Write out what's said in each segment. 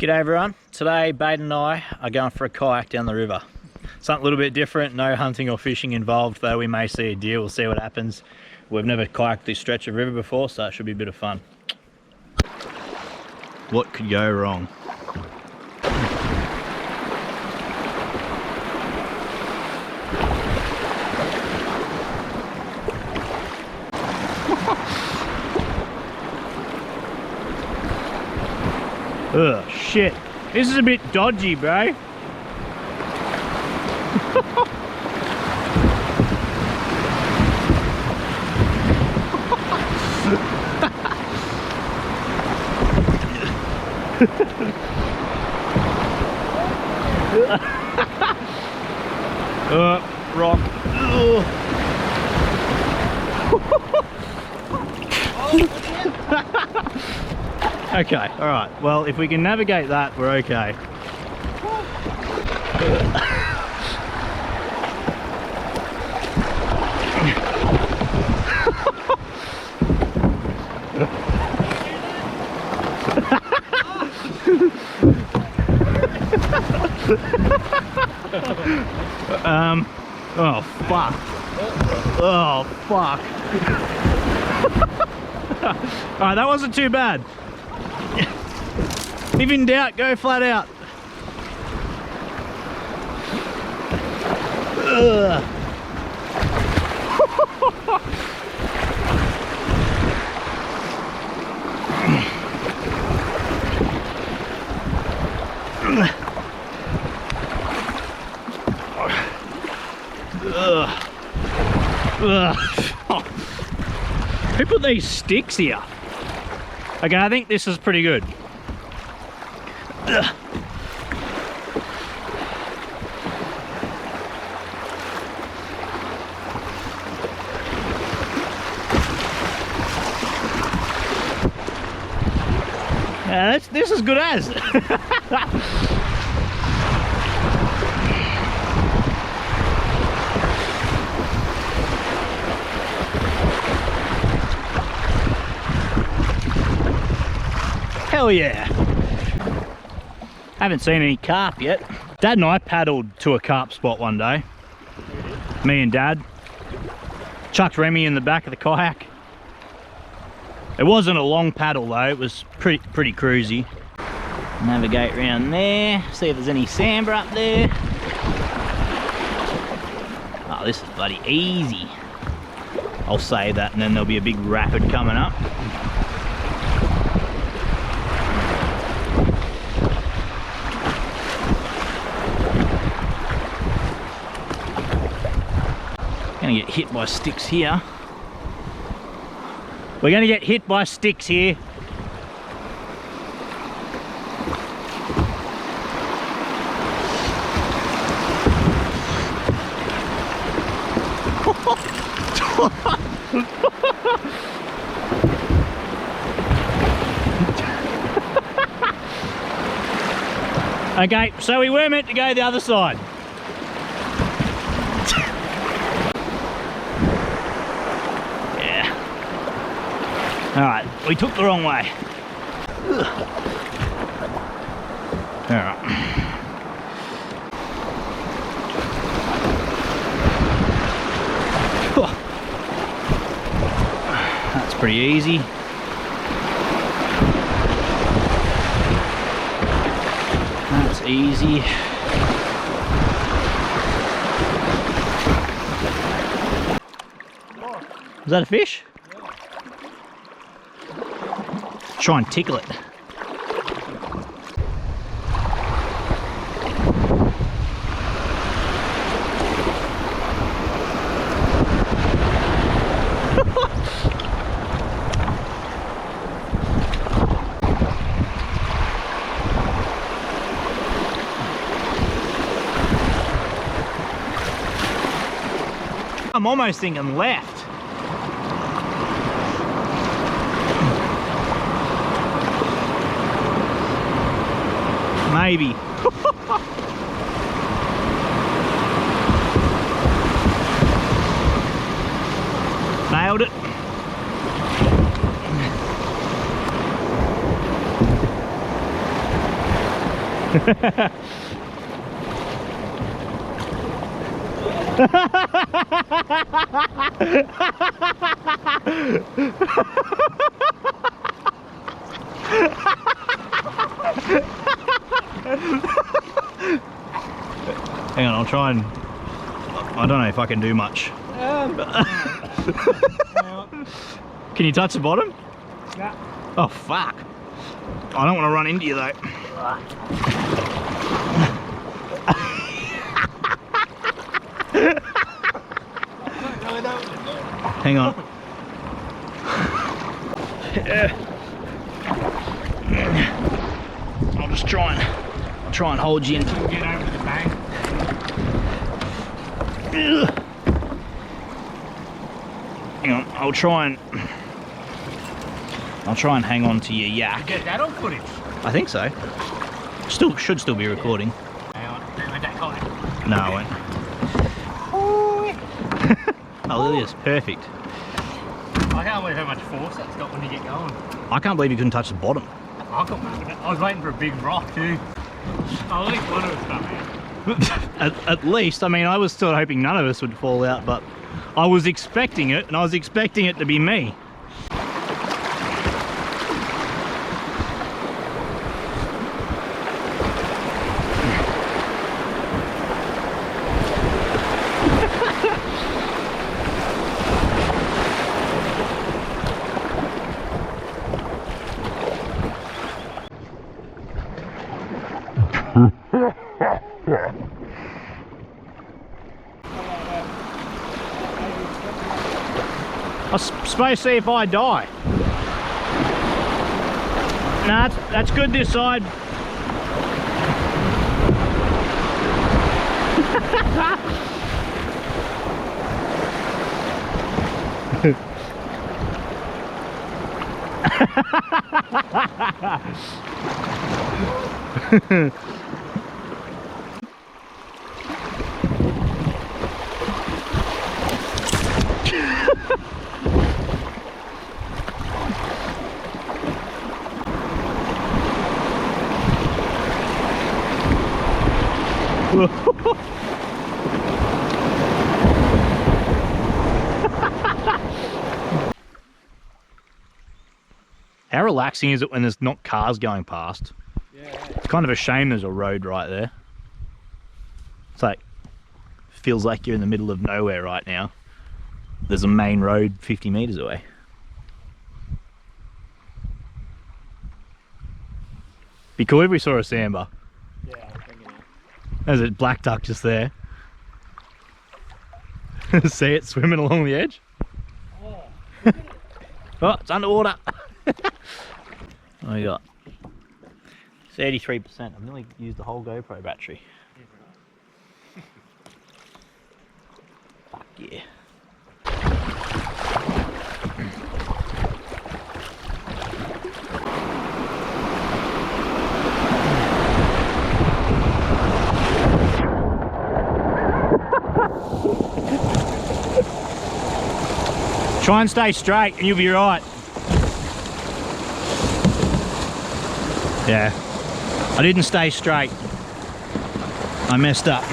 G'day everyone. Today Baden and I are going for a kayak down the river. Something a little bit different, no hunting or fishing involved, though we may see a deer, we'll see what happens. We've never kayaked this stretch of river before, so it should be a bit of fun. What could go wrong? Ugh, shit. This is a bit dodgy, bro. Rock. Okay, all right. Well, if we can navigate that, we're okay. Oh fuck. Oh fuck. Alright, that wasn't too bad. If in doubt, go flat out. Ugh. Who put these sticks here? Okay, I think this is pretty good. Yeah, this is good as. Hell yeah. Haven't seen any carp yet. Dad and I paddled to a carp spot one day. Me and Dad. Chucked Remy in the back of the kayak. It wasn't a long paddle though, it was pretty cruisy. Navigate around there, see if there's any samba up there. Oh, this is bloody easy. I'll save that and then there'll be a big rapid coming up. Gonna get hit by sticks here. We're gonna get hit by sticks here. Okay, so we were meant to go the other side. Alright, we took the wrong way. Alright. That's pretty easy. That's easy. Is that a fish? Try and tickle it. I'm almost thinking left. Maybe. Nailed it. Hang on, I'll try and... I don't know if I can do much. Can you touch the bottom? Yeah. Oh, fuck. I don't want to run into you, though. Hang on. I'll just try and hold you in. Get over the bank. Hang on, I'll try and hang on to your yak. Get that on footage. I think so. Should still be recording. Hang on, that guy. No, I won't. Oh, look at this, perfect. I can't believe how much force that's got when you get going. I can't believe you couldn't touch the bottom. I was waiting for a big rock too. Oh, at least one of us come out. At least, I mean, I was still hoping none of us would fall out, but I was expecting it, and I was expecting it to be me. I was supposed to see if I die. Nah, that's good this side. How relaxing is it when there's not cars going past? Yeah. It's kind of a shame there's a road right there. It's like, feels like you're in the middle of nowhere right now. There's a main road 50 meters away. Be cool if we saw a sambar. Yeah, I was thinking that. There's a black duck just there. See it swimming along the edge? Oh, Oh, it's underwater. What we got? 33%. I've nearly used the whole GoPro battery. Fuck yeah. Try and stay straight and you'll be right. Yeah, I didn't stay straight. I messed up.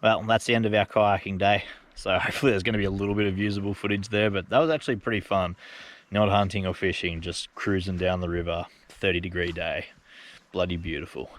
Well, that's the end of our kayaking day. So hopefully there's going to be a little bit of usable footage there, but that was actually pretty fun. Not hunting or fishing, just cruising down the river, 30-degree day. Bloody beautiful.